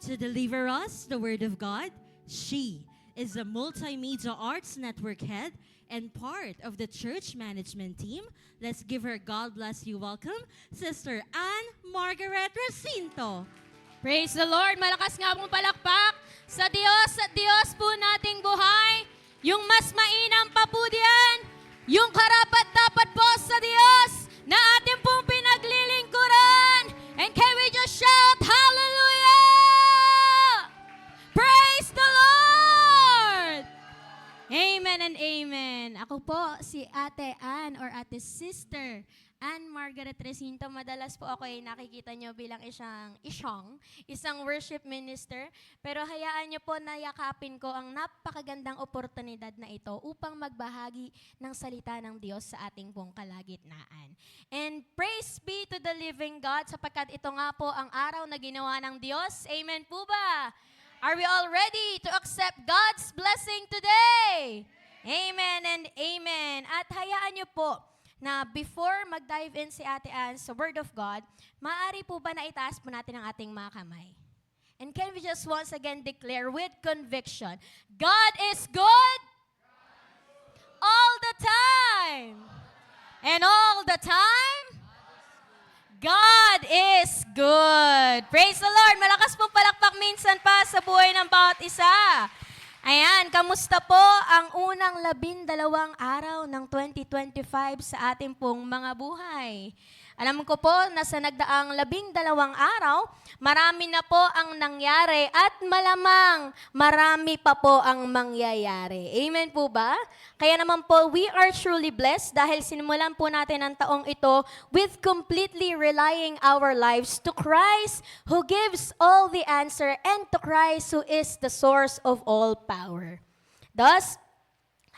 To deliver us the Word of God, she is a Multimedia Arts Network head and part of the church management team. Let's give her God bless you welcome, Sister Ann Margaret Recinto. Praise the Lord! Malakas nga pong palakpak sa Diyos at Diyos po nating buhay. Yung mas mainam pa po diyan, yung karapat-dapat po sa Diyos na ating pong pinaglilingkuran. And can we just shout, Hallelujah! Praise the Lord! Amen and amen. Ako po si Ate Ann or Ate Sister Ann Margaret Recinto. Madalas po ako ay nakikita nyo bilang isang worship minister. Pero hayaan nyo po na yakapin ko ang napakagandang oportunidad na ito upang magbahagi ng salita ng Diyos sa ating pong kalagitnaan. And praise be to the living God sapagkat ito nga po ang araw na ginawa ng Diyos. Amen po ba? Are we all ready to accept God's blessing today? Amen and amen. At hayaan nyo po na before mag-dive in si Ate Ann sa Word of God, maaari po ba na itaas po natin ang ating mga kamay? And can we just once again declare with conviction, God is good all the time. And all the time, God is good. Praise the Lord. Malakas pong palakpak minsan pa sa buhay ng bawat isa. Ayan, kamusta po ang unang 12 araw ng 2025 sa ating pong mga buhay? Alam ko po na sa nagdaang 12 araw, marami na po ang nangyari at malamang marami pa po ang mangyayari. Amen po ba? Kaya naman po, we are truly blessed dahil sinimulan po natin ang taong ito with completely relying our lives to Christ who gives all the answer and to Christ who is the source of all power. Thus,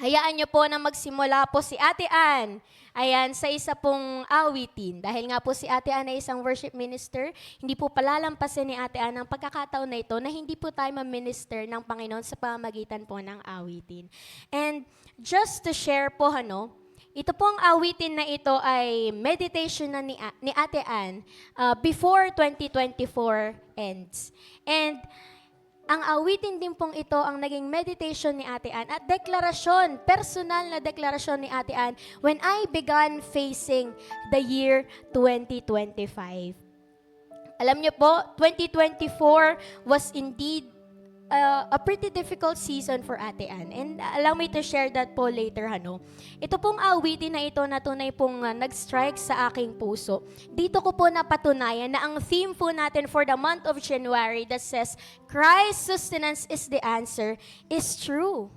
hayaan niyo po na magsimula po si Ate Ann, ayan, sa isa pong awitin. Dahil nga po si Ate Ann ay isang worship minister, hindi po palalampasin ni Ate Ann ang pagkakataon na ito na hindi po tayo ma-minister ng Panginoon sa pamamagitan po ng awitin. And just to share po, ito pong awitin na ito ay meditation na ni Ate Ann before 2024 ends. And ang awitin din pong ito ang naging meditation ni Ate Ann at deklarasyon, personal na deklarasyon ni Ate Ann when I began facing the year 2025. Alam niyo po, 2024 was indeed a pretty difficult season for Ate Ann. And allow me to share that po later, Ito pong awitin na ito na tunay pong nag-strike sa aking puso. Dito ko po napatunayan na ang theme po natin for the month of January that says, Christ's sustenance is the answer, is true.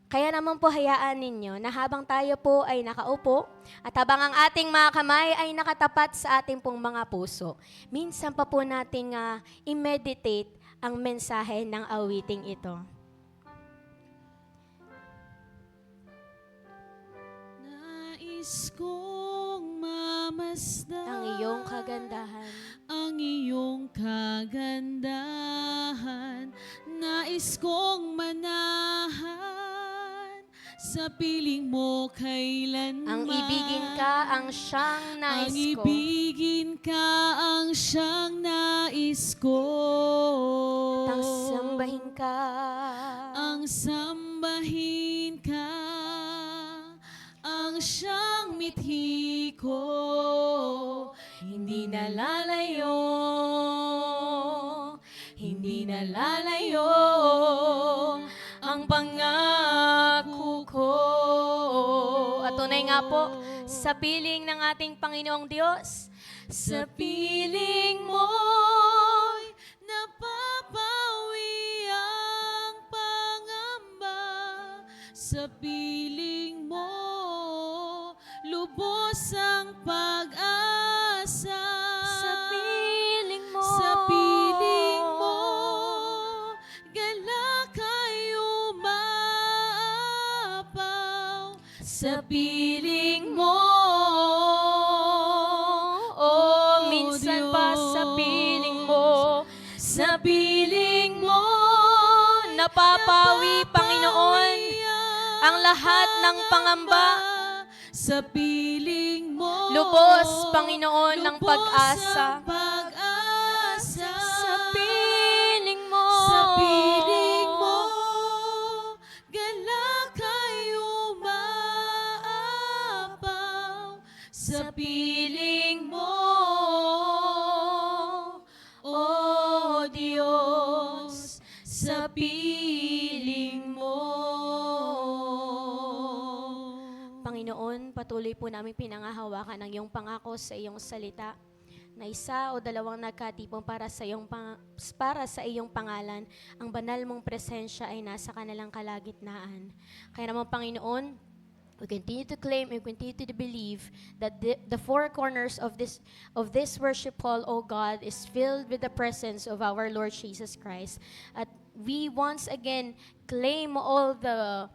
Kaya naman po hayaan ninyo na habang tayo po ay nakaupo at habang ang ating mga kamay ay nakatapat sa ating pong mga puso, minsan pa po nating i-meditate ang mensahe ng awiting ito. Nais kong mamasdan Ang iyong kagandahan. Ang iyong kagandahan. Nais kong manahan sa piling mo kailanman. Ang ibigin ka ang siyang nais Ang ko. ibigin ka ang siyang nais ko. Ang sambahin ka. Ang sambahin ka. Ang siyang mithi ko. Hindi nalalayo. Hindi nalalayo. Ang pangako ko. At tunay nga po, sa piling ng ating Panginoong Diyos, Sa piling mo'y napapawi ang pangamba. Sa piling mo, lubos ang pag-asa. sa piling mo, Sa piling mo, galak ay umaapaw. Sa piling mo, minsan pa sa piling mo, sa piling mo, napapawi, Panginoon, ang lahat ng pangamba. Sa piling mo, Lubos, Panginoon, ng lubos pag-asa. ang pag-asa. Sa piling Diyos, sa piling mo. Panginoon, patuloy po namin pinangahawakan ang iyong pangako sa iyong salita na isa o dalawang nagkatipon para sa iyong pangalan, ang banal mong presensya ay nasa kanilang kalagitnaan. Kaya naman, Panginoon, we continue to claim and continue to believe that the four corners of this worship hall, O God, is filled with the presence of our Lord Jesus Christ. At we once again claim all the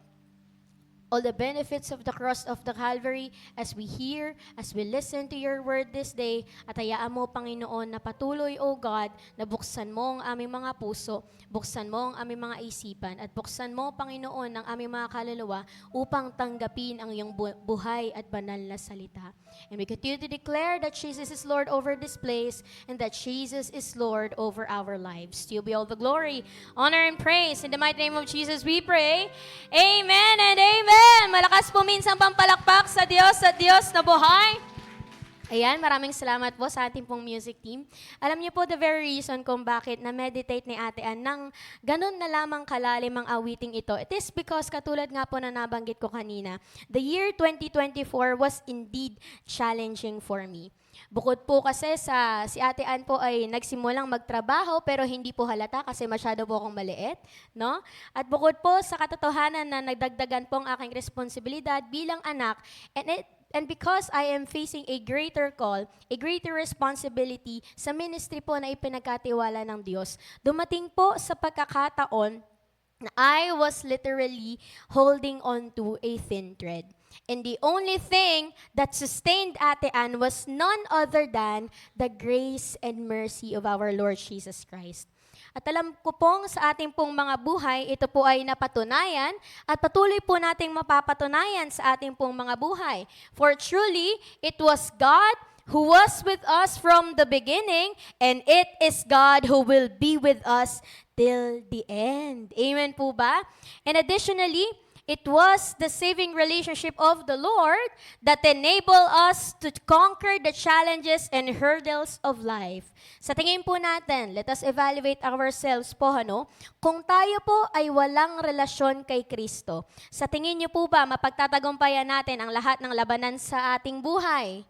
benefits of the cross of the Calvary as we hear, as we listen to your word this day. At hayaan mo, Panginoon, na patuloy, O God, na buksan mo ang aming mga puso, buksan mo ang aming mga isipan, at buksan mo, Panginoon, ang aming mga kaluluwa upang tanggapin ang iyong buhay at banal na salita. And we continue to declare that Jesus is Lord over this place and that Jesus is Lord over our lives. To you be all the glory, honor, and praise. In the mighty name of Jesus we pray. Amen and amen. Malakas po minsan pampalakpak sa Diyos na buhay. Ayan, maraming salamat po sa ating pong music team. Alam niyo po the very reason kung bakit na-meditate ni Ate Ann nang ganun na lamang kalalim ang awiting ito. It is because katulad nga po na nabanggit ko kanina, the year 2024 was indeed challenging for me. Bukod po kasi si Ate Ann po ay nagsimulang magtrabaho pero hindi po halata kasi masyado po akong maliit, no? At bukod po sa katotohanan na nagdagdagan po ang aking responsibilidad bilang anak, and because I am facing a greater call, a greater responsibility sa ministry po na ipinagkatiwala ng Diyos, dumating po sa pagkakataon na I was literally holding on to a thin thread. And the only thing that sustained Ate Ann was none other than the grace and mercy of our Lord Jesus Christ. At alam ko pong sa ating pong mga buhay, ito po ay napatunayan at patuloy po nating mapapatunayan sa ating pong mga buhay. For truly, it was God who was with us from the beginning, and it is God who will be with us till the end. Amen po ba? And additionally, it was the saving relationship of the Lord that enabled us to conquer the challenges and hurdles of life. Sa tingin po natin, let us evaluate ourselves po, kung tayo po ay walang relasyon kay Kristo. Sa tingin niyo po ba, mapagtatagumpayan natin ang lahat ng labanan sa ating buhay?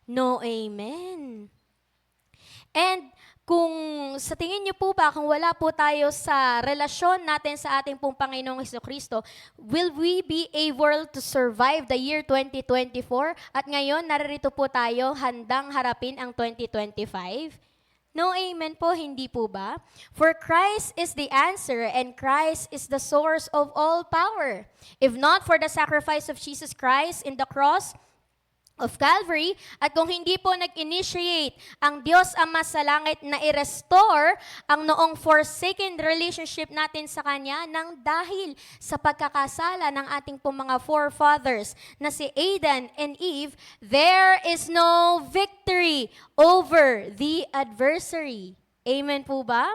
No, amen. And kung sa tingin niyo po ba, kung wala po tayo sa relasyon natin sa ating pong Panginoong Jesucristo, will we be able to survive the year 2024? At ngayon, naririto po tayo handang harapin ang 2025? No, amen po, hindi po ba? For Christ is the answer and Christ is the source of all power. If not for the sacrifice of Jesus Christ in the cross of Calvary, at kung hindi po nag-initiate ang Diyos Ama sa langit na i-restore ang noong forsaken relationship natin sa Kanya nang dahil sa pagkakasala ng ating pong mga forefathers na si Adam and Eve, there is no victory over the adversary. Amen po ba?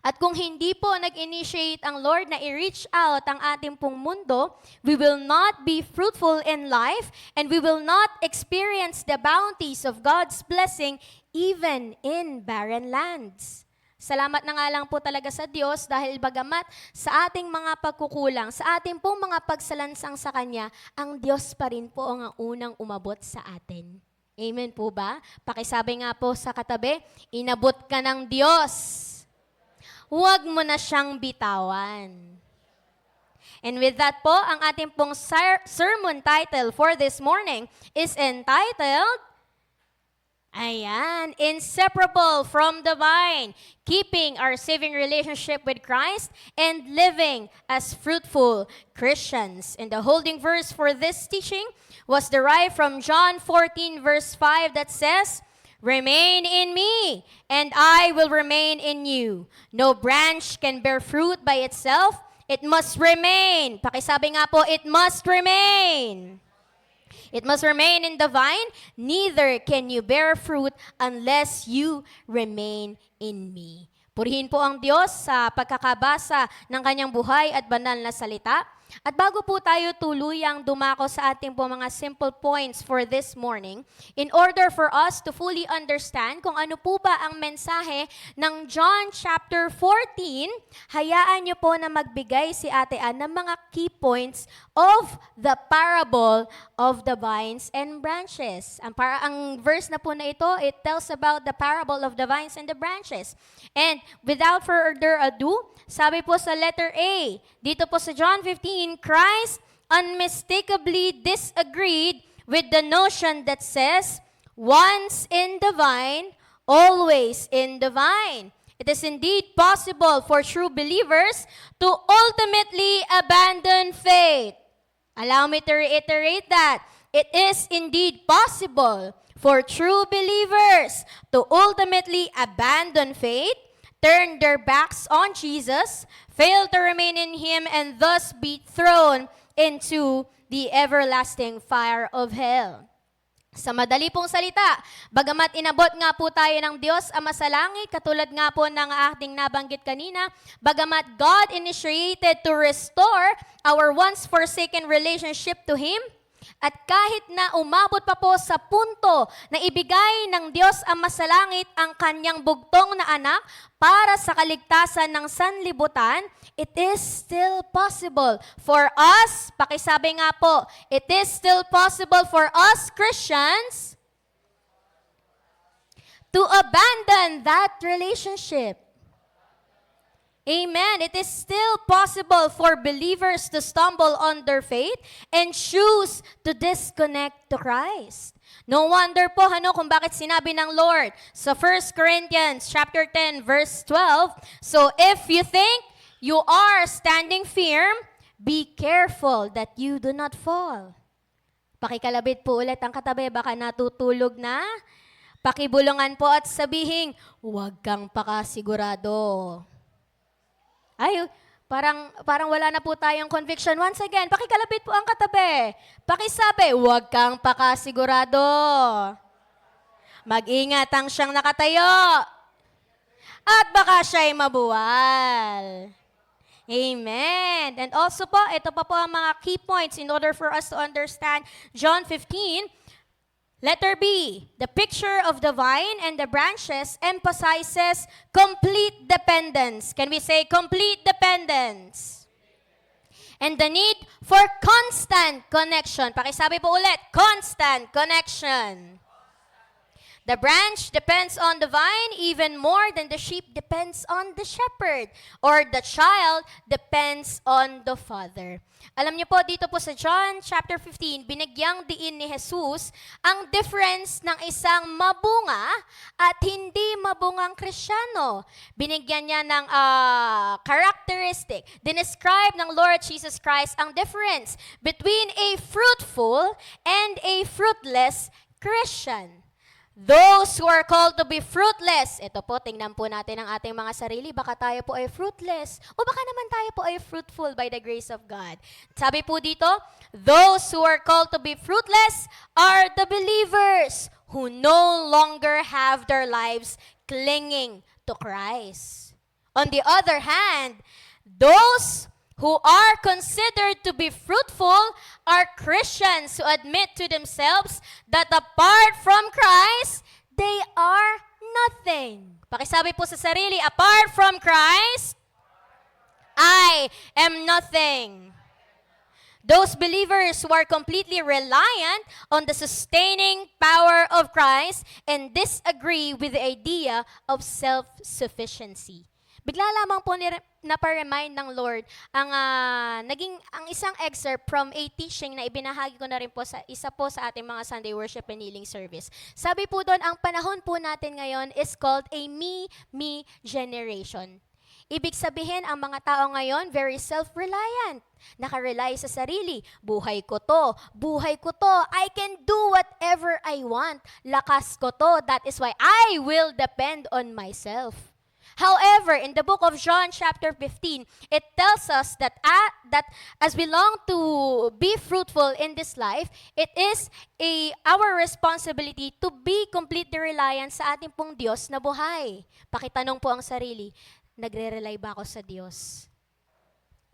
At kung hindi po nag-initiate ang Lord na i-reach out ang ating pong mundo, we will not be fruitful in life and we will not experience the bounties of God's blessing even in barren lands. Salamat na nga lang po talaga sa Diyos dahil bagamat sa ating mga pagkukulang, sa ating pong mga pagsalansang sa Kanya, ang Diyos pa rin po ang unang umabot sa atin. Amen po ba? Pakisabi nga po sa katabi, inabot ka ng Diyos. Huwag mo na siyang bitawan. And with that po, ang ating pong sermon title for this morning is entitled, Inseparable from the Vine, Keeping Our Saving Relationship with Christ and Living as Fruitful Christians. And the holding verse for this teaching was derived from John 14 verse 5 that says, Remain in me, and I will remain in you. No branch can bear fruit by itself. It must remain. Pakisabi nga po, it must remain. It must remain in the vine. Neither can you bear fruit unless you remain in me. Purihin po ang Diyos sa pagkakabasa ng kanyang buhay at banal na salita. At bago po tayo tuluyang dumako sa ating po mga simple points for this morning, in order for us to fully understand kung ano po ba ang mensahe ng John chapter 14, hayaan niyo po na magbigay si Ate Ann ng mga key points of the parable of the vines and branches. Ang verse na po na ito, it tells about the parable of the vines and the branches. And without further ado, sabi po sa letter A, dito po sa John 15, Christ unmistakably disagreed with the notion that says, once in the vine, always in the vine. It is indeed possible for true believers to ultimately abandon faith. Allow me to reiterate that. It is indeed possible for true believers to ultimately abandon faith, turn their backs on Jesus, fail to remain in Him, and thus be thrown into the everlasting fire of hell. Sa madali pong salita, bagamat inabot nga po tayo ng Diyos Ama sa langit, katulad nga po ng ating nabanggit kanina, bagamat God initiated to restore our once forsaken relationship to Him, at kahit na umabot pa po sa punto na ibigay ng Diyos Ama sa langit ang kanyang bugtong na anak para sa kaligtasan ng sanlibutan, it is still possible for us, pakisabi nga po, it is still possible for us Christians to abandon that relationship. Amen. It is still possible for believers to stumble on their faith and choose to disconnect to Christ. No wonder po kung bakit sinabi ng Lord sa 1 Corinthians chapter 10 verse 12, so if you think you are standing firm, be careful that you do not fall. Pakikalabit po ulit ang katabi, baka natutulog na. Pakibulungan po at sabihin, huwag kang pakasigurado. Ay, parang wala na po tayong conviction. Once again, pakikalapit po ang katabi. Pakisabi, huwag kang pakasigurado. Mag-ingat ang siyang nakatayo. At baka siya'y mabuwal. Amen. And also po, ito pa po ang mga key points in order for us to understand John 15. Letter B, the picture of the vine and the branches emphasizes complete dependence. Can we say complete dependence? And the need for constant connection. Pakisabi po ulit, constant connection. The branch depends on the vine even more than the sheep depends on the shepherd, or the child depends on the father. Alam niyo po, dito po sa John chapter 15, binigyang diin ni Jesus ang difference ng isang mabunga at hindi mabungang Kristiyano. Binigyan niya ng characteristic. Dinescribe ng Lord Jesus Christ ang difference between a fruitful and a fruitless Christian. Those who are called to be fruitless, ito po, tingnan po natin ang ating mga sarili, baka tayo po ay fruitless, o baka naman tayo po ay fruitful by the grace of God. Sabi po dito, those who are called to be fruitless are the believers who no longer have their lives clinging to Christ. On the other hand, those who are considered to be fruitful are Christians who admit to themselves that apart from Christ, they are nothing. Pakisabi po sa sarili, apart from Christ, I am nothing. Those believers who are completely reliant on the sustaining power of Christ and disagree with the idea of self-sufficiency. Bigla lamang po naparemind ng Lord ang isang excerpt from a teaching na ibinahagi ko na rin po sa isa po sa ating mga Sunday worship and healing service. Sabi po doon, ang panahon po natin ngayon is called a me generation. Ibig sabihin, ang mga tao ngayon, very self-reliant. Nakarely sa sarili. Buhay ko to. I can do whatever I want. Lakas ko to. That is why I will depend on myself. However, in the book of John chapter 15, it tells us that as we long to be fruitful in this life, it is our responsibility to be completely reliant sa ating pong Diyos na buhay. Pakitanong po ang sarili, nagre-rely ba ako sa Diyos?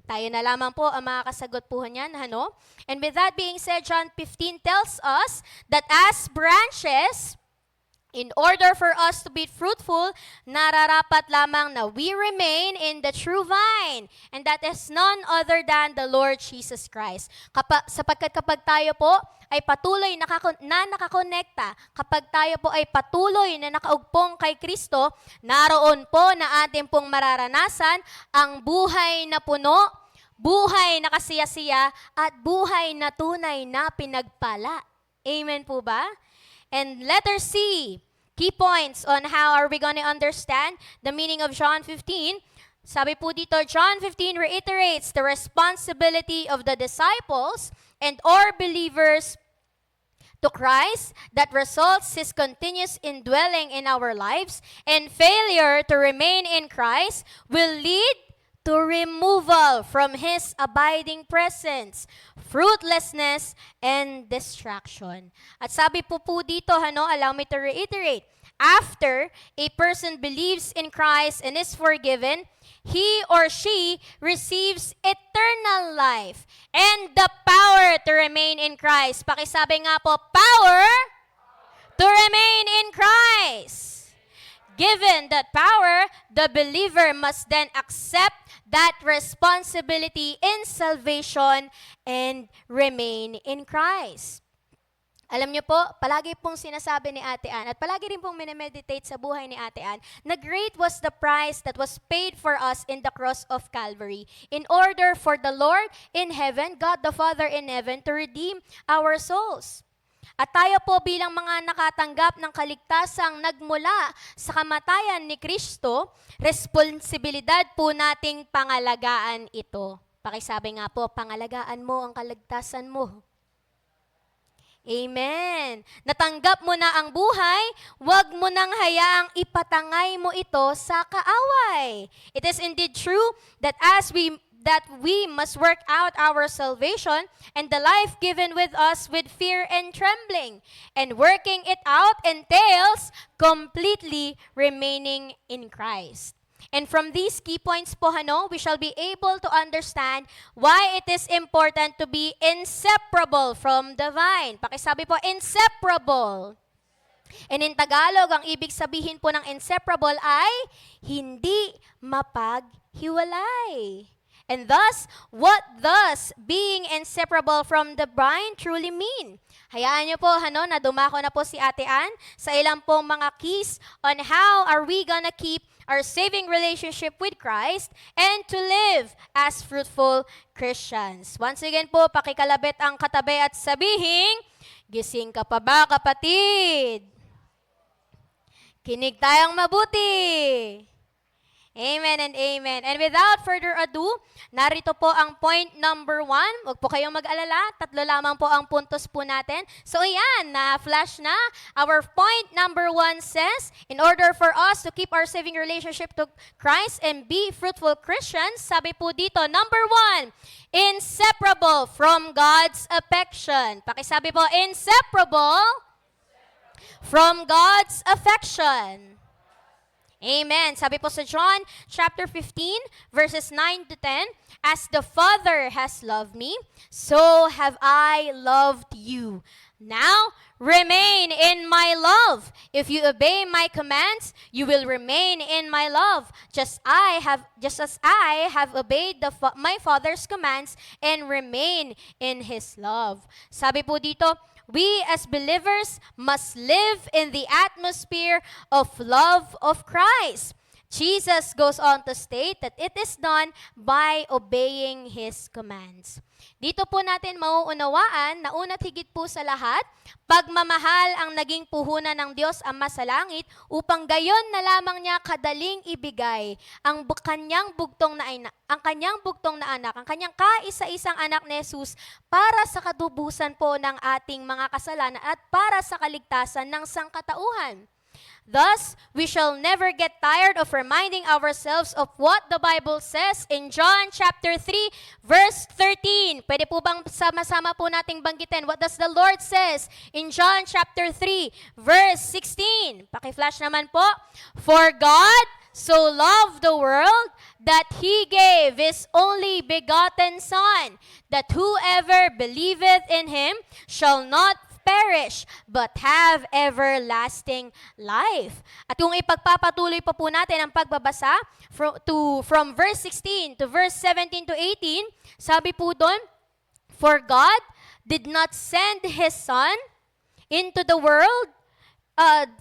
Tayo na lamang po ang makakasagot po niyan, ano? And with that being said, John 15 tells us that as branches, in order for us to be fruitful, nararapat lamang na we remain in the true vine. And that is none other than the Lord Jesus Christ. Sapagkat kapag tayo po ay patuloy na nakakonekta, kapag tayo po ay patuloy na nakaugpong kay Kristo, naroon po na ating pong mararanasan ang buhay na puno, buhay na kasiyasiya, at buhay na tunay na pinagpala. Amen po ba? And letter C, key points on how are we going to understand the meaning of John 15. Sabi po dito, John 15 reiterates the responsibility of the disciples and or believers to Christ that results His continuous indwelling in our lives, and failure to remain in Christ will lead to removal from His abiding presence, fruitlessness, and distraction. At sabi po dito, allow me to reiterate, after a person believes in Christ and is forgiven, he or she receives eternal life and the power to remain in Christ. Pakisabi nga po, power to remain in Christ. Given that power, the believer must then accept that responsibility in salvation and remain in Christ. Alam niyo po, palagi pong sinasabi ni Ate Ann, at palagi rin pong minemeditate sa buhay ni Ate Ann, na great was the price that was paid for us in the cross of Calvary in order for the Lord in heaven, God the Father in heaven, to redeem our souls. At tayo po bilang mga nakatanggap ng kaligtasang nagmula sa kamatayan ni Kristo, responsibilidad po nating pangalagaan ito. Pakisabi nga po, pangalagaan mo ang kaligtasan mo. Amen. Natanggap mo na ang buhay, huwag mo nang hayaang ipatangay mo ito sa kaaway. It is indeed true that we must work out our salvation and the life given with us with fear and trembling. And working it out entails completely remaining in Christ. And from these key points po, we shall be able to understand why it is important to be inseparable from the vine. Pakisabi po, inseparable. And in Tagalog, ang ibig sabihin po ng inseparable ay hindi mapaghiwalay. And thus, what does being inseparable from the vine truly mean? Hayaan niyo po, na dumako na po si Ate Ann sa ilang pong mga keys on how are we gonna keep our saving relationship with Christ and to live as fruitful Christians. Once again po, pakikalabit ang katabi at sabihin, gising ka pa ba, kapatid? Kinig tayong mabuti. Amen and amen. And without further ado, narito po ang point number 1. Huwag po kayong mag-alala. 3 lamang po ang puntos po natin. So ayan, na-flash na. Our point number 1 says, in order for us to keep our saving relationship to Christ and be fruitful Christians, sabi po dito, number 1, inseparable from God's affection. Pakisabi po, inseparable from God's affection. Amen. Sabi po sa John chapter 15, verses 9 to 10, as the Father has loved me, so have I loved you. Now, remain in my love. If you obey my commands, you will remain in my love, just as I have obeyed my Father's commands and remain in His love. Sabi po dito, we as believers must live in the atmosphere of love of Christ. Jesus goes on to state that it is done by obeying His commands. Dito po natin mauunawaan na una't higit po sa lahat, pagmamahal ang naging puhunan ng Diyos Ama sa langit upang gayon na lamang niya kadaling ibigay ang kanyang bugtong na anak, ang kanyang kaisa-isang anak ni Jesus para sa kadubusan po ng ating mga kasalanan at para sa kaligtasan ng sangkatauhan. Thus, we shall never get tired of reminding ourselves of what the Bible says in John chapter 3, verse 13. Pwede po bang sama-sama po nating banggitin? What does the Lord says in John chapter 3, verse 16? Paki-flash naman po. For God so loved the world that He gave His only begotten Son, that whoever believeth in Him shall not perish, but have everlasting life. At kung ipagpapatuloy pa po natin ang pagbabasa from verse 16 to verse 17 to 18, sabi po doon, for God did not send His Son into the world,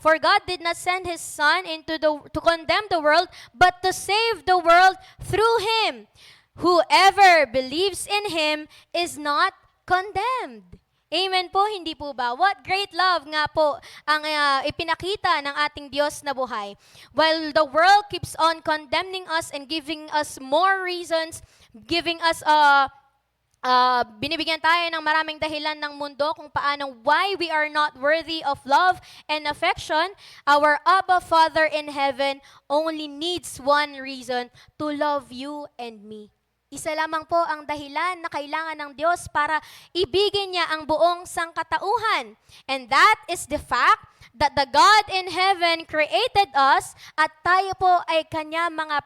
for God did not send His Son to condemn the world, but to save the world through Him. Whoever believes in Him is not condemned. Amen po, hindi po ba? What great love nga po ang ipinakita ng ating Diyos na buhay. While the world keeps on condemning us and giving us more reasons, giving us binibigyan tayo ng maraming dahilan ng mundo kung paano why we are not worthy of love and affection, our Abba Father in heaven only needs one reason to love you and me. Isa lamang po ang dahilan na kailangan ng Diyos para ibigin niya ang buong sangkatauhan. And that is the fact that the God in heaven created us at tayo po ay kanya mga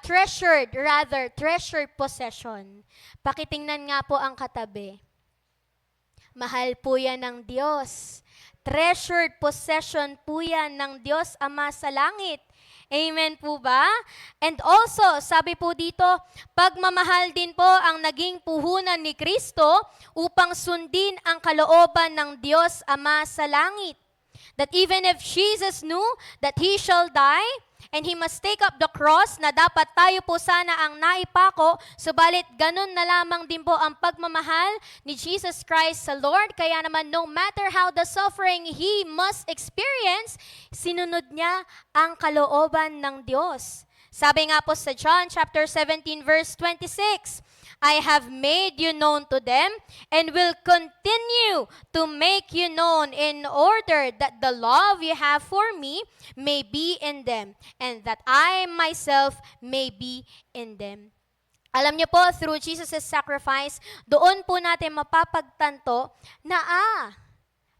treasured possession. Pakitingnan nga po ang katabi. Mahal po yan ng Diyos. Treasured possession po yan ng Diyos Ama sa langit. Amen po ba? And also, sabi po dito, pagmamahal din po ang naging puhunan ni Kristo upang sundin ang kalooban ng Diyos Ama sa langit. That even if Jesus knew that He shall die, and He must take up the cross na dapat tayo po sana ang naipako, subalit ganun na lamang din po ang pagmamahal ni Jesus Christ sa Lord. Kaya naman no matter how the suffering He must experience, sinunod niya ang kalooban ng Diyos. Sabi nga po sa John chapter 17 verse 26, I have made you known to them and will continue to make you known in order that the love you have for me may be in them and that I myself may be in them. Alam niyo po, through Jesus' sacrifice, doon po natin mapapagtanto na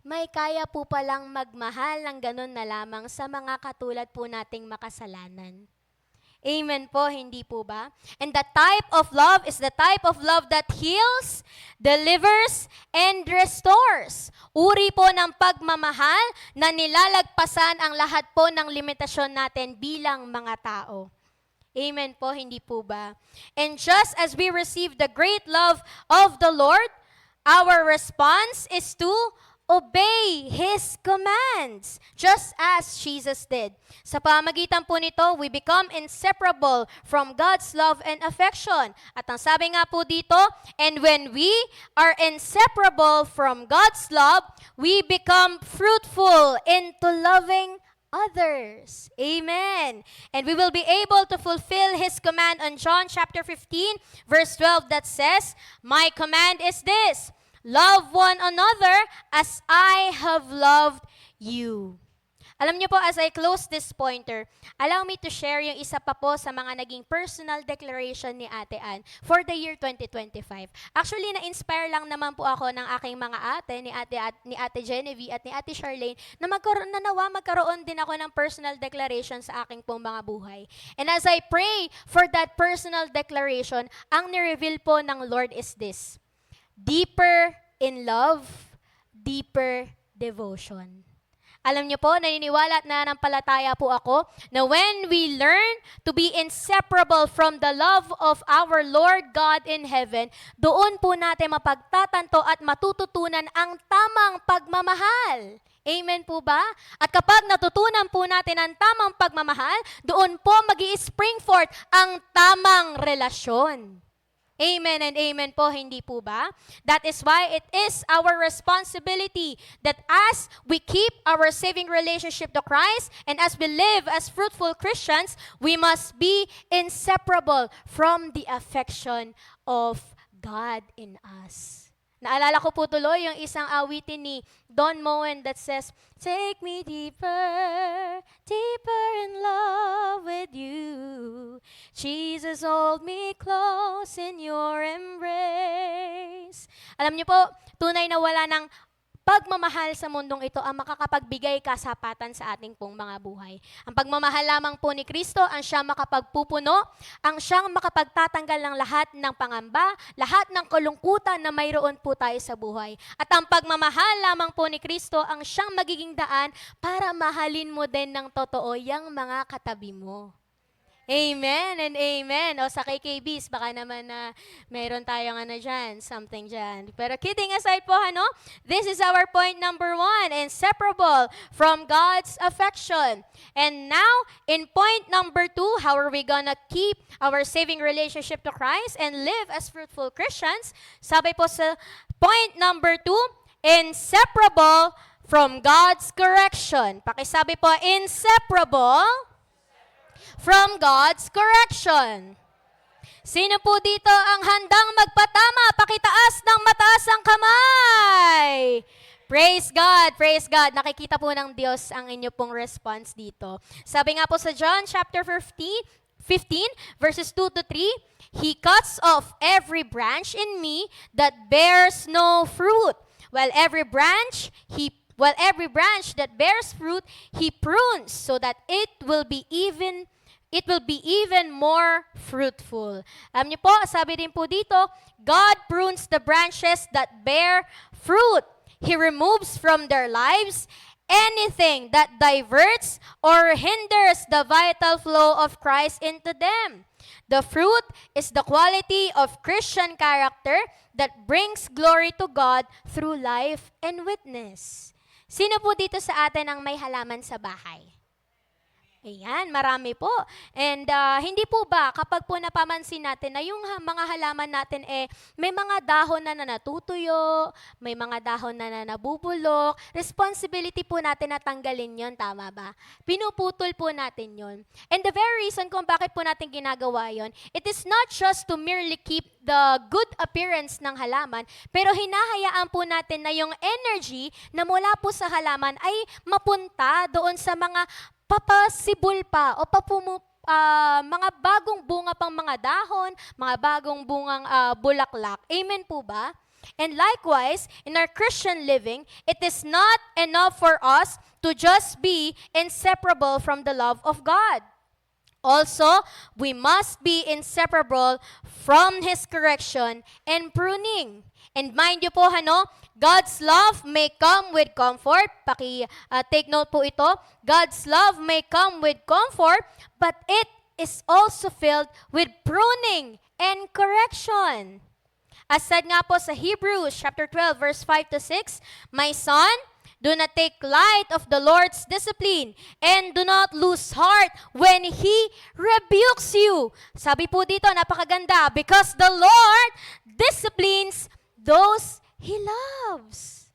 may kaya po palang magmahal ng ganun na lamang sa mga katulad po nating makasalanan. Amen po, hindi po ba? And the type of love is the type of love that heals, delivers, and restores. Uri po ng pagmamahal na nilalagpasan ang lahat po ng limitasyon natin bilang mga tao. Amen po, hindi po ba? And just as we receive the great love of the Lord, our response is to obey His commands, just as Jesus did. Sa pamagitan po nito, we become inseparable from God's love and affection. At ang sabi nga po dito, and when we are inseparable from God's love, we become fruitful into loving others. Amen. And we will be able to fulfill His command on John chapter 15, verse 12 that says, my command is this, love one another as I have loved you. Alam niyo po, as I close this pointer, allow me to share yung isa pa po sa mga naging personal declaration ni Ate Ann for the year 2025. Actually, na-inspire lang naman po ako ng aking mga ate, ni Ate Genevieve at ni Ate Charlene, na magkaroon din ako ng personal declaration sa aking pong mga buhay. And as I pray for that personal declaration, ang ni-reveal po ng Lord is this: deeper in love, deeper devotion. Alam niyo po, naniniwala at nananampalataya po ako na when we learn to be inseparable from the love of our Lord God in heaven, doon po natin mapagtatanto at matututunan ang tamang pagmamahal. Amen po ba? At kapag natutunan po natin ang tamang pagmamahal, doon po magi-spring forth ang tamang relasyon. Amen and amen po, hindi po ba? That is why it is our responsibility that as we keep our saving relationship to Christ and as we live as fruitful Christians, we must be inseparable from the affection of God in us. Naalala ko po tuloy yung isang awitin ni Don Moen that says, take me deeper, deeper in love with you. Jesus, hold me close in your embrace. Alam niyo po, tunay na wala ng pagmamahal sa mundong ito ang makakapagbigay kasapatan sa ating pong mga buhay. Ang pagmamahal lamang po ni Kristo ang siyang makapagpupuno, ang siyang makapagtatanggal ng lahat ng pangamba, lahat ng kalungkutan na mayroon po tayo sa buhay. At ang pagmamahal lamang po ni Kristo ang siyang magiging daan para mahalin mo din ng totoo yung mga katabi mo. Amen and amen. O sa KKBs, baka naman na meron tayong dyan, something dyan. Pero kidding aside po, this is our point number 1, inseparable from God's affection. And now, in point number 2, how are we gonna keep our saving relationship to Christ and live as fruitful Christians? Sabi po sa point number 2, inseparable from God's correction. Pakisabi po, inseparable from God's correction. Sino po dito ang handang magpatama? Pakitaas ng mataas ang kamay. Praise God, praise God. Nakikita po ng Diyos ang inyo pong response dito. Sabi nga po sa John chapter 15, verses 2 to 3, He cuts off every branch in me that bears no fruit, while every branch that bears fruit, He prunes so that it will be even more fruitful. Alam niyo po, sabi din po dito, God prunes the branches that bear fruit. He removes from their lives anything that diverts or hinders the vital flow of Christ into them. The fruit is the quality of Christian character that brings glory to God through life and witness. Sino po dito sa atin ang may halaman sa bahay? Ayan, marami po. And hindi po ba, kapag po napamansin natin na yung mga halaman natin may mga dahon na natutuyo, may mga dahon na nabubulok, responsibility po natin na tanggalin yon, tama ba? Pinuputol po natin yon. And the very reason kung bakit po natin ginagawa yon, it is not just to merely keep the good appearance ng halaman, pero hinahayaan po natin na yung energy na mula po sa halaman ay mapunta doon sa mga papasibol pa o mga bagong bunga pang mga dahon, mga bagong bungang bulaklak. Amen po ba? And likewise, in our Christian living, it is not enough for us to just be inseparable from the love of God. Also, we must be inseparable from His correction and pruning. And mind you po, God's love may come with comfort. Take note po ito. God's love may come with comfort, but it is also filled with pruning and correction. As said nga po sa Hebrews chapter 12, verse 5 to 6, My son, do not take light of the Lord's discipline, and do not lose heart when He rebukes you. Sabi po dito, napakaganda, because the Lord disciplines those He loves.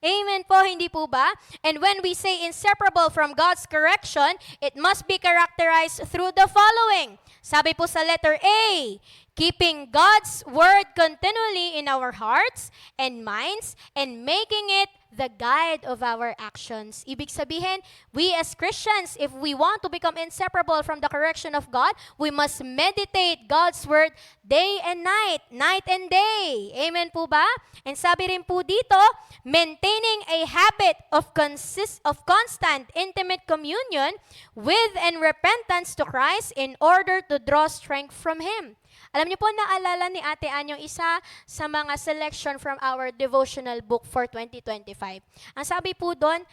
Amen po, hindi po ba? And when we say inseparable from God's correction, it must be characterized through the following. Sabi po sa letter A, keeping God's word continually in our hearts and minds and making it the guide of our actions. Ibig sabihin, we as Christians, if we want to become inseparable from the correction of God, we must meditate God's word day and night, night and day. Amen po ba? And sabi rin po dito, maintaining a habit of constant intimate communion with and repentance to Christ in order to draw strength from Him. Alam niyo po, naalala ni Ate Ann yung isa sa mga selection from our devotional book for 2025. Ang sabi po doon,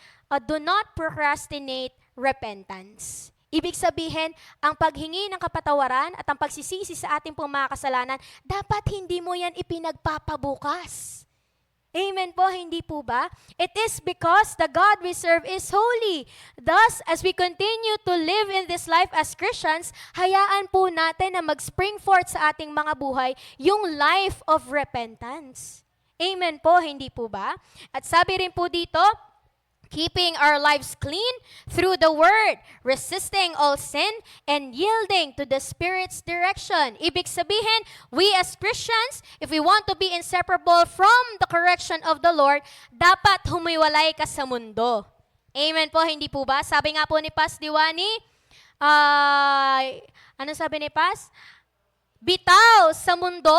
do not procrastinate repentance. Ibig sabihin, ang paghingi ng kapatawaran at ang pagsisisi sa ating pong mga kasalanan, dapat hindi mo yan ipinagpapabukas. Amen po, hindi po ba? It is because the God we serve is holy. Thus, as we continue to live in this life as Christians, hayaan po natin na mag-spring forth sa ating mga buhay yung life of repentance. Amen po, hindi po ba? At sabi rin po dito, keeping our lives clean through the Word, resisting all sin, and yielding to the Spirit's direction. Ibig sabihin, we as Christians, if we want to be inseparable from the correction of the Lord, dapat humiwalay ka sa mundo. Amen po, hindi po ba? Sabi nga po ni Pas Diwani, ano sabi ni Pas? Bitaw sa mundo,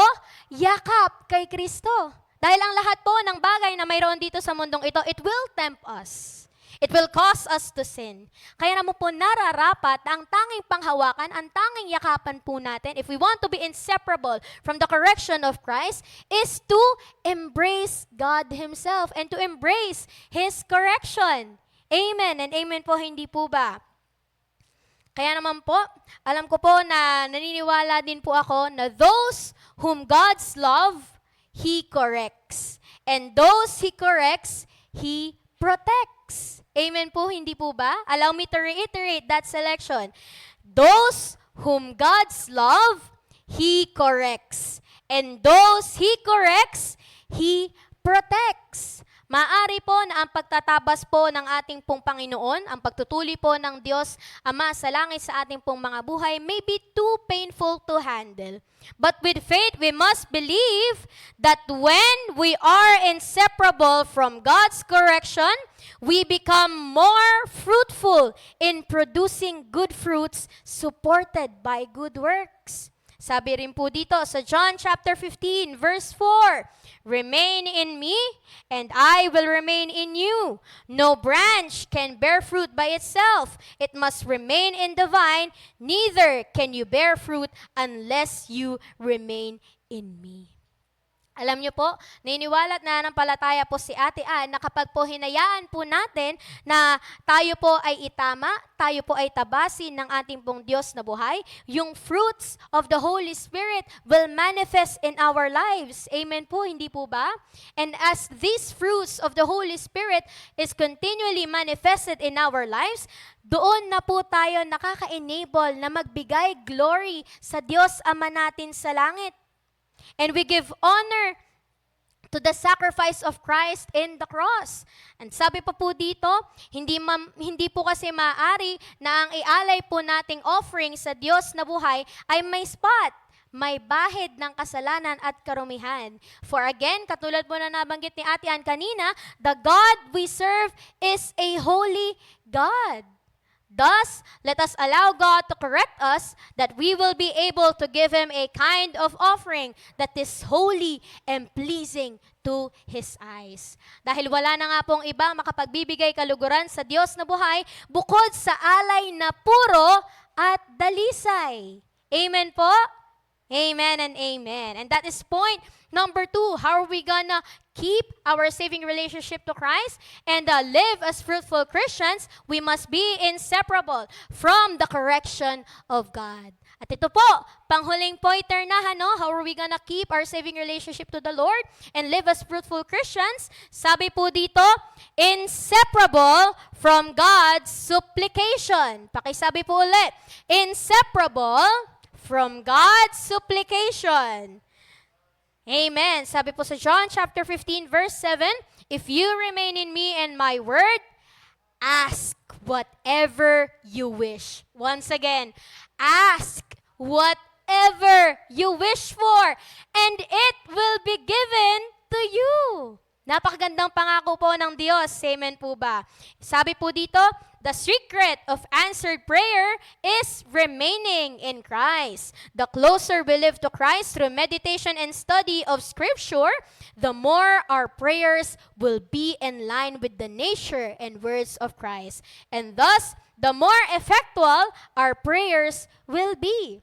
yakap kay Kristo. Dahil ang lahat po ng bagay na mayroon dito sa mundong ito, it will tempt us. It will cause us to sin. Kaya naman po nararapat na ang tanging panghawakan, ang tanging yakapan po natin, if we want to be inseparable from the correction of Christ, is to embrace God Himself and to embrace His correction. Amen and amen po, hindi po ba? Kaya naman po, alam ko po na naniniwala din po ako na those whom God's love, He corrects. And those He corrects, He protects. Amen po, hindi po ba? Allow me to reiterate that selection. Those whom God's love, He corrects. And those He corrects, He protects. Maaari po na ang pagtatabas po ng ating pong Panginoon, ang pagtutuli po ng Diyos Ama sa langit sa ating pong mga buhay may be too painful to handle. But with faith, we must believe that when we are inseparable from God's correction, we become more fruitful in producing good fruits supported by good works. Sabi rin po dito sa John chapter 15 verse 4, "Remain in me, and I will remain in you. No branch can bear fruit by itself. It must remain in the vine. Neither can you bear fruit unless you remain in me." Alam niyo po, naniniwala at nananampalataya po si Ate Ann na kapag po hinayaan po natin na tayo po ay itama, tayo po ay tabasin ng ating pong Diyos na buhay, yung fruits of the Holy Spirit will manifest in our lives. Amen po, hindi po ba? And as these fruits of the Holy Spirit is continually manifested in our lives, doon na po tayo nakaka-enable na magbigay glory sa Diyos Ama natin sa langit. And we give honor to the sacrifice of Christ in the cross. And sabi pa po dito, hindi po kasi maaari na ang ialay po nating offering sa Diyos na buhay ay may spot, may bahid ng kasalanan at karumihan. For again, katulad po na nabanggit ni Ate Ann kanina, the God we serve is a holy God. Thus, let us allow God to correct us that we will be able to give Him a kind of offering that is holy and pleasing to His eyes. Dahil wala na nga pong iba makapagbibigay kaluguran sa Diyos na buhay bukod sa alay na puro at dalisay. Amen po? Amen and amen. And that is point number 2. How are we gonna keep our saving relationship to Christ and live as fruitful Christians? We must be inseparable from the correction of God. At ito po, panghuling pointer na, how are we gonna keep our saving relationship to the Lord and live as fruitful Christians? Sabi po dito, inseparable from God's supplication. Pakisabi po ulit, inseparable from God's supplication. Amen. Sabi po sa John chapter 15 verse 7, "If you remain in me and my word, ask whatever you wish." Once again, ask whatever you wish for, and it will be given to you. Napakagandang pangako po ng Diyos. Amen po ba? Sabi po dito, the secret of answered prayer is remaining in Christ. The closer we live to Christ through meditation and study of Scripture, the more our prayers will be in line with the nature and words of Christ. And thus, the more effectual our prayers will be.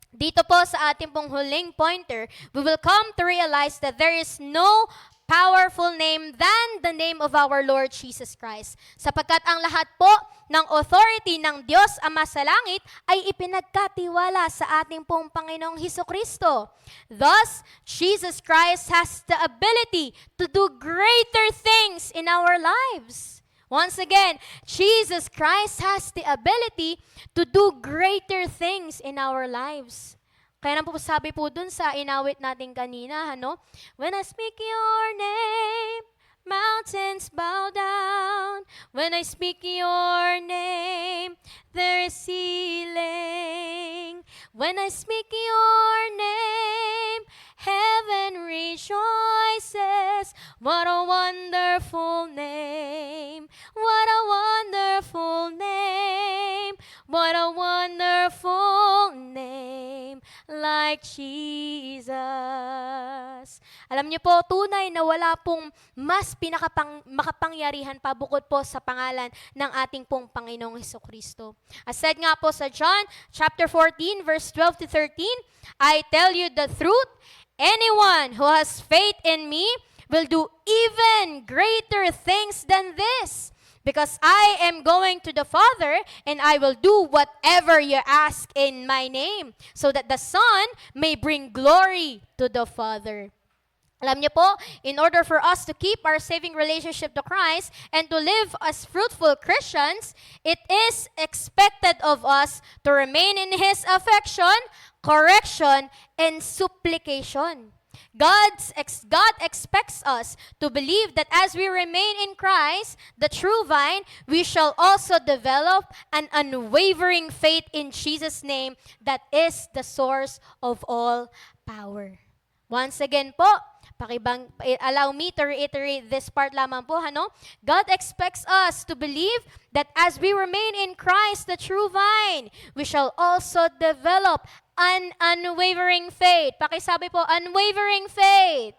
Dito po sa ating pong huling pointer, we will come to realize that there is no powerful name than the name of our Lord Jesus Christ. Sapagkat ang lahat po ng authority ng Diyos Ama sa langit ay ipinagkatiwala sa ating pong Panginoong Hesukristo. Thus, Jesus Christ has the ability to do greater things in our lives. Once again, Jesus Christ has the ability to do greater things in our lives. Kaya naman po sabi po dun sa inawit natin kanina, when I speak your name, mountains bow down. When I speak your name, there is healing. When I speak your name, heaven rejoices. What a wonderful name. What a wonderful name. What a wonderful name. Like Jesus. Alam niyo po, tunay na wala pong mas makapangyarihan pa bukod po sa pangalan ng ating pong Panginoong Hesukristo. As said nga po sa John chapter 14 verse 12 to 13, I tell you the truth, anyone who has faith in me will do even greater things than this. Because I am going to the Father, and I will do whatever you ask in my name, so that the Son may bring glory to the Father. Alam niyo po, in order for us to keep our saving relationship to Christ and to live as fruitful Christians, it is expected of us to remain in His affection, correction, and supplication. God expects us to believe that as we remain in Christ, the true vine, we shall also develop an unwavering faith in Jesus' name that is the source of all power. Once again po, allow me to reiterate this part lamang po, God expects us to believe that as we remain in Christ, the true vine, we shall also develop an unwavering faith. Pakisabi po, unwavering faith.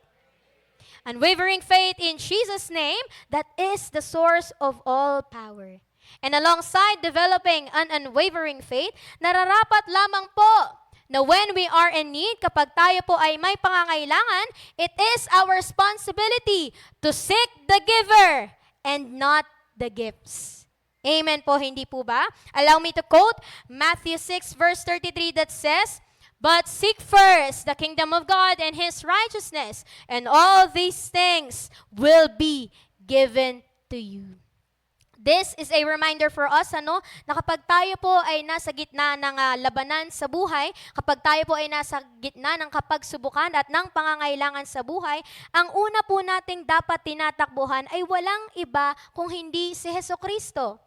Unwavering faith in Jesus' name that is the source of all power. And alongside developing an unwavering faith, nararapat lamang po na when we are in need, kapag tayo po ay may pangangailangan, it is our responsibility to seek the giver and not the gifts. Amen po, hindi po ba? Allow me to quote Matthew 6 verse 33 that says, "But seek first the kingdom of God and His righteousness, and all these things will be given to you." This is a reminder for us, na kapag tayo po ay nasa gitna ng labanan sa buhay, kapag tayo po ay nasa gitna ng kapagsubukan at ng pangangailangan sa buhay, ang una po nating dapat tinatakbuhan ay walang iba kung hindi si Hesukristo.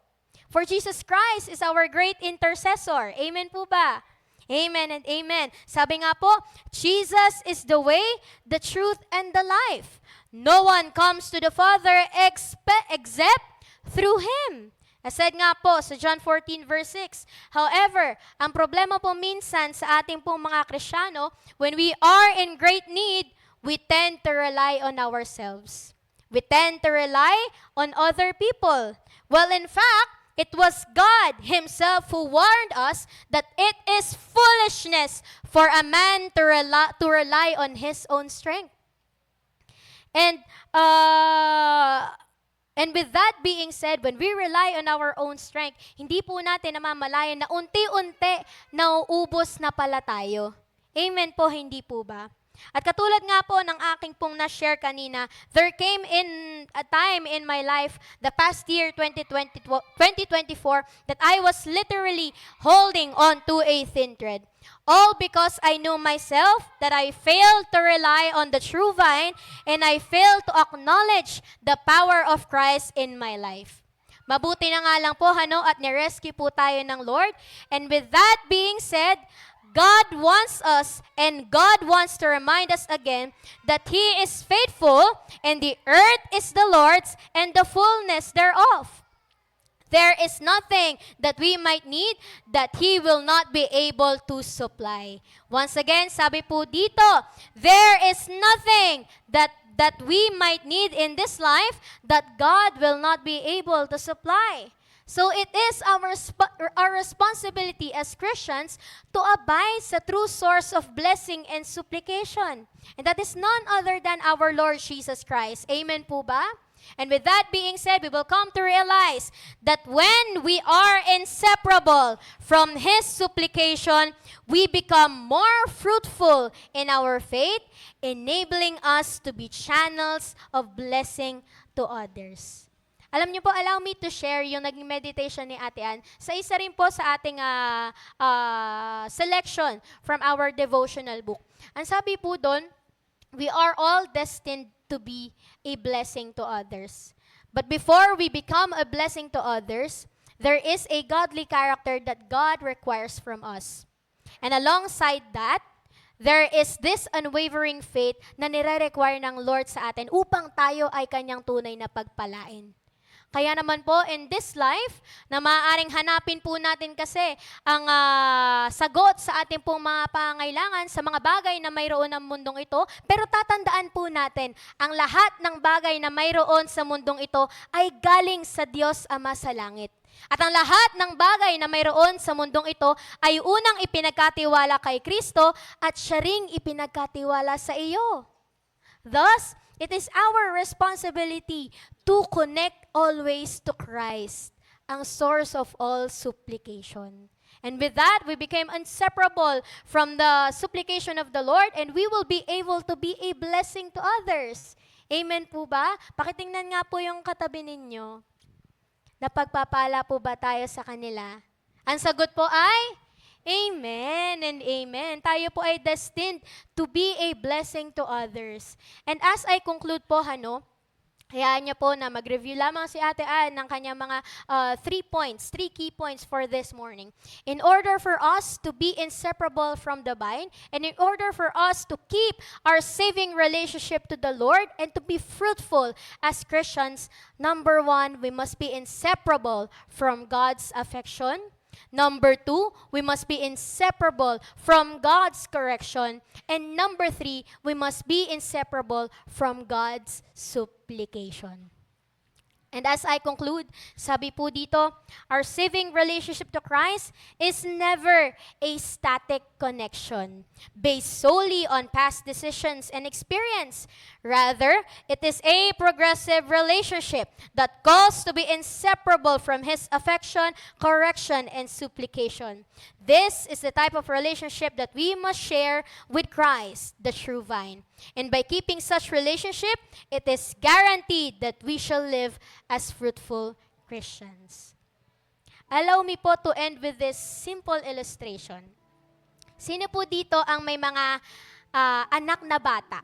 For Jesus Christ is our great intercessor. Amen po ba? Amen and amen. Sabi nga po, Jesus is the way, the truth, and the life. No one comes to the Father except through Him. As said nga po sa John 14 verse 6. However, ang problema po minsan sa ating pong mga Kristiyano, when we are in great need, we tend to rely on ourselves. We tend to rely on other people. Well, in fact, it was God Himself who warned us that it is foolishness for a man to rely on his own strength. And with that being said, when we rely on our own strength, hindi po natin namamalayan na unti-unti nauubos na pala tayo. Amen po, hindi po ba? At katulad nga po ng aking pong na-share kanina, there came in a time in my life, the past year, 2024, that I was literally holding on to a thin thread. All because I knew myself that I failed to rely on the true vine and I failed to acknowledge the power of Christ in my life. Mabuti na nga lang po, at nirescue po tayo ng Lord. And with that being said, God wants us and God wants to remind us again that He is faithful and the earth is the Lord's and the fullness thereof. There is nothing that we might need that He will not be able to supply. Once again, sabi po dito, there is nothing that we might need in this life that God will not be able to supply. So it is our responsibility as Christians to abide sa true source of blessing and supplication. And that is none other than our Lord Jesus Christ. Amen po ba? And with that being said, we will come to realize that when we are inseparable from His supplication, we become more fruitful in our faith, enabling us to be channels of blessing to others. Alam niyo po, allow me to share yung naging meditation ni Ate Ann sa isa rin po sa ating selection from our devotional book. Ang sabi po doon, we are all destined to be a blessing to others. But before we become a blessing to others, there is a godly character that God requires from us. And alongside that, there is this unwavering faith na nire-require ng Lord sa atin upang tayo ay Kanyang tunay na pagpalain. Kaya naman po, in this life, na maaaring hanapin po natin kasi ang sagot sa ating pong mga pangailangan sa mga bagay na mayroon ng mundong ito. Pero tatandaan po natin, ang lahat ng bagay na mayroon sa mundong ito ay galing sa Diyos Ama sa langit. At ang lahat ng bagay na mayroon sa mundong ito ay unang ipinagkatiwala kay Kristo at siya ring ipinagkatiwala sa iyo. Thus, it is our responsibility to connect always to Christ, ang source of all supplication. And with that, we became inseparable from the supplication of the Lord and we will be able to be a blessing to others. Amen po ba? Pakitingnan nga po yung katabi ninyo. Napagpapala po ba tayo sa kanila? Ang sagot po ay, Amen and amen. Tayo po ay destined to be a blessing to others. And as I conclude po, hayaan niya po na mag-review lamang si Ate Ann ng kanyang mga 3 key points for this morning. In order for us to be inseparable from the vine, and in order for us to keep our saving relationship to the Lord and to be fruitful as Christians, number 1, we must be inseparable from God's affection. Number 2, we must be inseparable from God's correction. And number 3, we must be inseparable from God's supplication. And as I conclude, sabi po dito, our saving relationship to Christ is never a static connection based solely on past decisions and experience. Rather, it is a progressive relationship that calls to be inseparable from His affection, correction, and supplication. This is the type of relationship that we must share with Christ, the true vine. And by keeping such relationship, it is guaranteed that we shall live as fruitful Christians. Allow me po to end with this simple illustration. Sino po dito ang may mga anak na bata?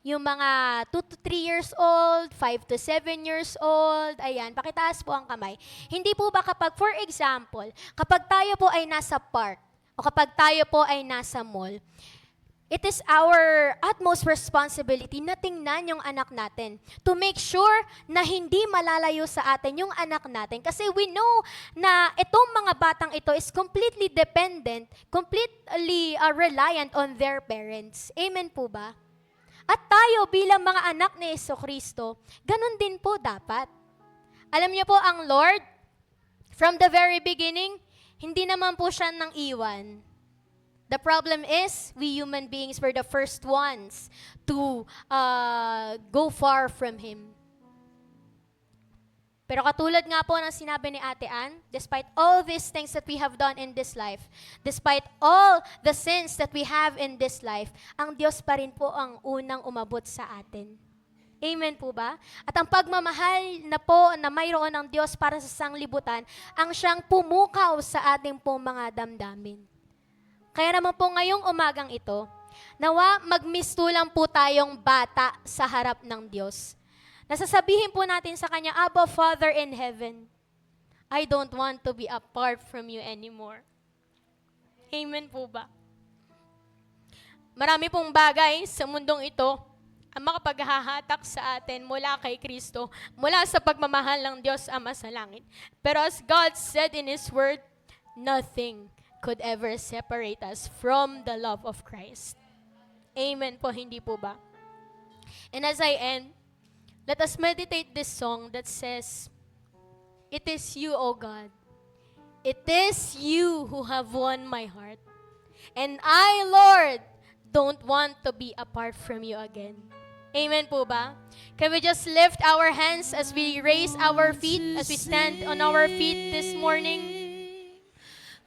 Yung mga 2 to 3 years old, 5 to 7 years old, ayan, pakitaas po ang kamay. Hindi po ba kapag, for example, kapag tayo po ay nasa park, o kapag tayo po ay nasa mall, it is our utmost responsibility na tingnan yung anak natin to make sure na hindi malalayo sa atin yung anak natin. Kasi we know na itong mga batang ito is completely dependent, completely reliant on their parents. Amen po ba? At tayo bilang mga anak ni Jesucristo, ganun din po dapat. Alam niyo po ang Lord, from the very beginning, hindi naman po siya nang iwan. The problem is, we human beings were the first ones to go far from Him. Pero katulad nga po ng sinabi ni Ate Ann, despite all these things that we have done in this life, despite all the sins that we have in this life, ang Diyos pa rin po ang unang umabot sa atin. Amen po ba? At ang pagmamahal na po na mayroon ng Diyos para sa sanglibutan, ang siyang pumukaw sa ating pong mga damdamin. Kaya naman po ngayong umagang ito, nawa magmistulang po tayong bata sa harap ng Diyos. Nasasabihin po natin sa Kanya, Abba, Father in heaven, I don't want to be apart from you anymore. Amen po ba? Marami pong bagay sa mundong ito ang makapaghahatak sa atin mula kay Kristo, mula sa pagmamahal ng Diyos Ama sa langit. Pero as God said in His Word, nothing could ever separate us from the love of Christ. Amen po, hindi po ba? And as I end, let us meditate this song that says, it is you, O God. It is you who have won my heart. And I, Lord, don't want to be apart from you again. Amen po ba? Can we just lift our hands as we raise our feet, as we stand on our feet this morning?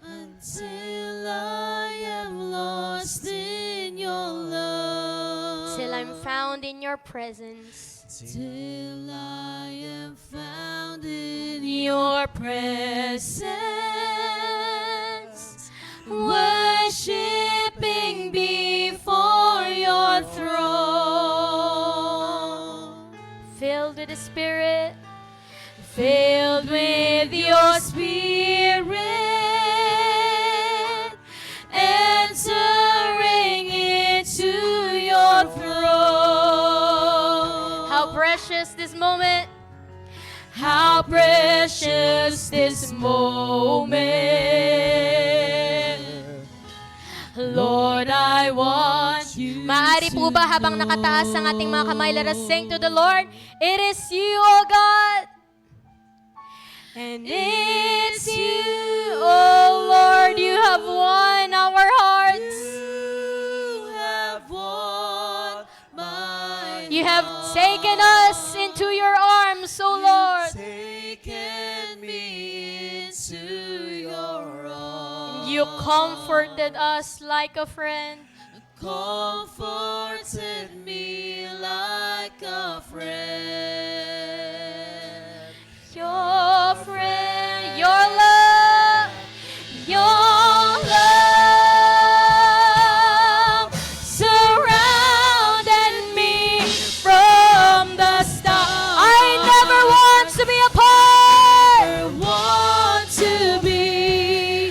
Until I am lost in your love. Till I'm found in your presence. Till I am found in your presence, worshiping before your throne, Filled with the Spirit, filled with your Spirit, entering into your throne. how precious this moment. how precious this moment. Lord, I want you. Maaari po ba habang nakataas ang ating mga kamay, let us sing to the Lord, it is you, O God. And it's you, oh Lord, you have won our hearts. You have won my You have taken us into your arms, oh Lord. taken me into your arms. You comforted us like a friend. Comforted me like a friend. Your friend, your love, surrounded me from the start. I never want to be apart. I want to be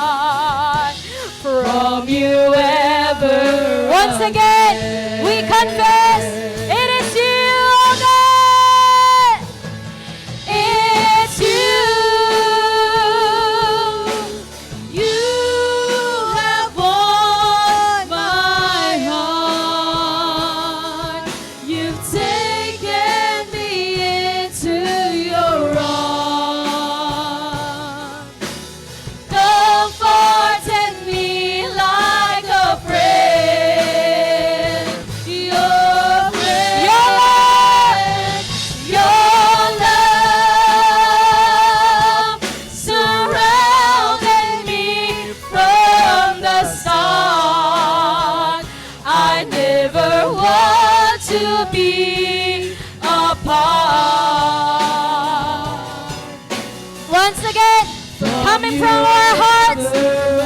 Apart from you ever. Once again, we confess it is you, oh God. It's you. You have won my heart. You've taken me into your arms. Comforted me like a friend. Your friend. Your love surrounded me from the start. I never want to be apart. Once again, coming from our hearts,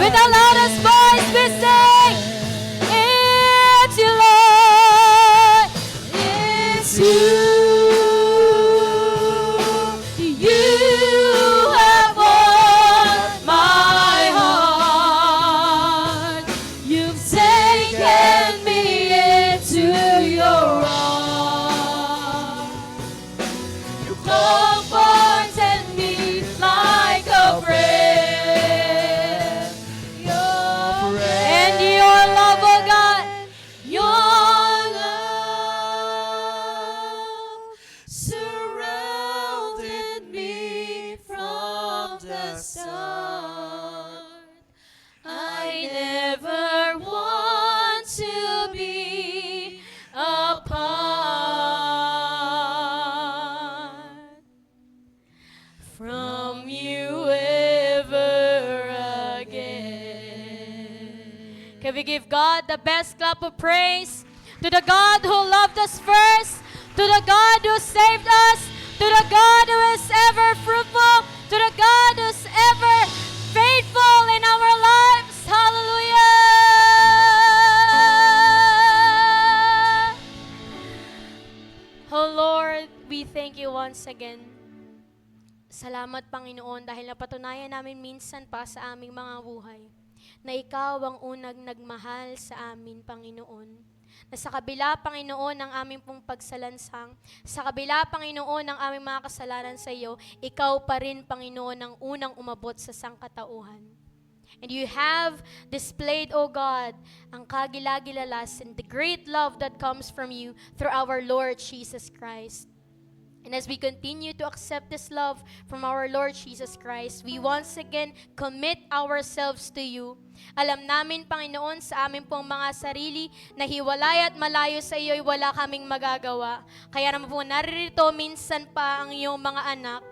with the loudest voice, we sing, it's you, Lord, it's you. You have won my heart. You've taken me into your arms. You comforted me like a friend. Your friend. And your love, oh God, Your love surrounded me from the start. I never want to be apart from you ever again. can we give God the best clap of praise to the God who loved us first, to the God who saved us, to the God who is ever fruitful, to the God who's ever faithful in our lives. Hallelujah! Oh Lord, we thank you once again. Salamat, Panginoon, dahil napatunayan namin minsan pa sa aming mga buhay na Ikaw ang unang nagmahal sa amin, Panginoon. Na sa kabila, Panginoon, ng aming pong pagsalansang, sa kabila, Panginoon, ng aming mga kasalanan sa iyo, Ikaw pa rin, Panginoon, ang unang umabot sa sangkatauhan. And you have displayed, O God, ang kagilagilalas and the great love that comes from you through our Lord Jesus Christ. And as we continue to accept this love from our Lord Jesus Christ, we once again commit ourselves to you. Alam namin, Panginoon, sa amin pong mga sarili na hiwalay at malayo sa iyo ay wala kaming magagawa. Kaya naman po naririto minsan pa ang iyong mga anak.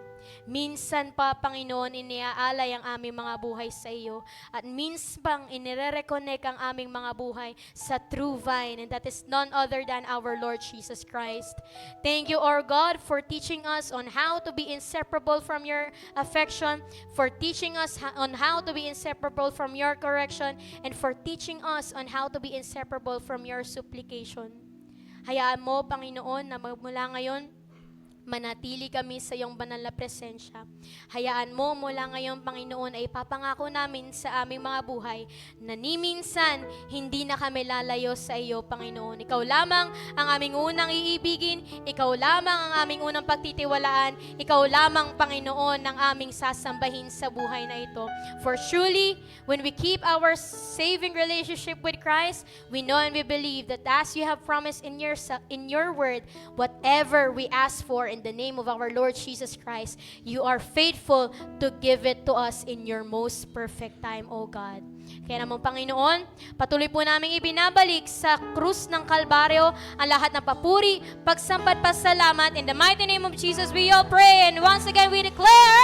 Minsan pa, Panginoon, iniaalay ang aming mga buhay sa iyo. At minsan pang inire-reconnect ang aming mga buhay sa true vine. And that is none other than our Lord Jesus Christ. Thank you, our God, for teaching us on how to be inseparable from your affection, for teaching us on how to be inseparable from your correction, and for teaching us on how to be inseparable from your supplication. Hayaan mo, Panginoon, na magmula ngayon, manatili kami sa iyong banal na presensya. Hayaan mo mula ngayon, Panginoon, ay ipapangako namin sa aming mga buhay na ni minsan hindi na kami lalayo sa iyo, Panginoon. Ikaw lamang ang aming unang iibigin, ikaw lamang ang aming unang pagtitiwalaan, ikaw lamang, Panginoon, ang aming sasambahin sa buhay na ito. For truly, when we keep our saving relationship with Christ, we know and we believe that as you have promised in your word, whatever we ask for in the name of our Lord Jesus Christ, you are faithful to give it to us in your most perfect time, O God. Kaya naman, Panginoon, patuloy po namin ibinabalik sa krus ng Kalbaryo ang lahat ng papuri, pagsambat, pasalamat. In the mighty name of Jesus, we all pray. And once again, we declare,